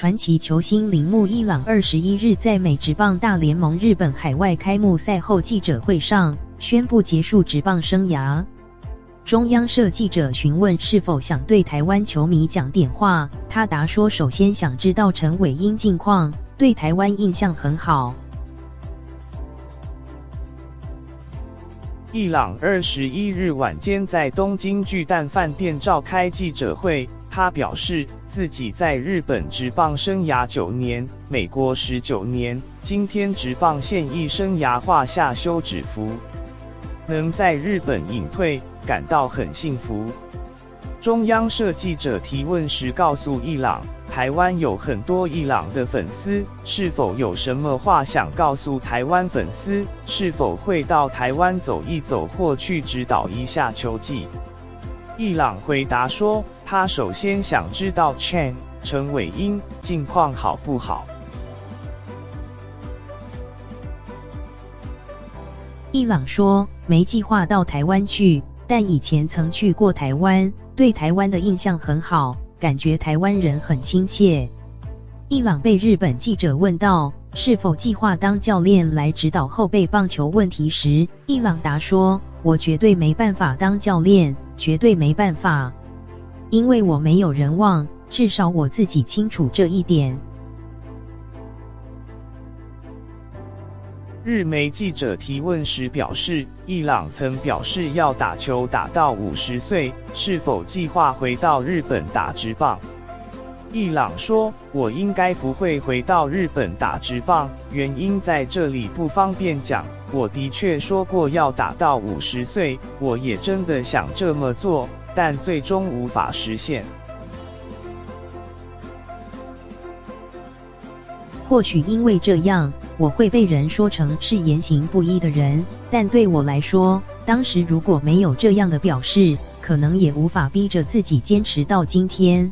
传奇球星铃木一朗21日在美职棒大联盟日本海外开幕赛后记者会上宣布结束职棒生涯。中央社记者询问是否想对台湾球迷讲点话，他答说首先想知道陈伟英近况，对台湾印象很好。一朗21日晚间在东京巨蛋饭店召开记者会，他表示自己在日本职棒生涯9年，美国19年，今天职棒现役生涯画下休止符，能在日本隐退，感到很幸福。中央社记者提问时告诉一朗，台湾有很多一朗的粉丝，是否有什么话想告诉台湾粉丝？是否会到台湾走一走或去指导一下球技？一朗回答说，他首先想知道陈伟英近况好不好。一朗说，没计划到台湾去，但以前曾去过台湾，对台湾的印象很好，感觉台湾人很亲切。一朗被日本记者问到是否计划当教练来指导后备棒球问题时，一朗答说，我绝对没办法当教练，绝对没办法，因为我没有人望，至少我自己清楚这一点。日媒记者提问时表示，一朗曾表示要打球打到50岁，是否计划回到日本打职棒？一朗说，我应该不会回到日本打职棒，原因在这里不方便讲。我的确说过要打到50岁，我也真的想这么做，但最终无法实现。或许因为这样，我会被人说成是言行不一的人，但对我来说，当时如果没有这样的表示，可能也无法逼着自己坚持到今天。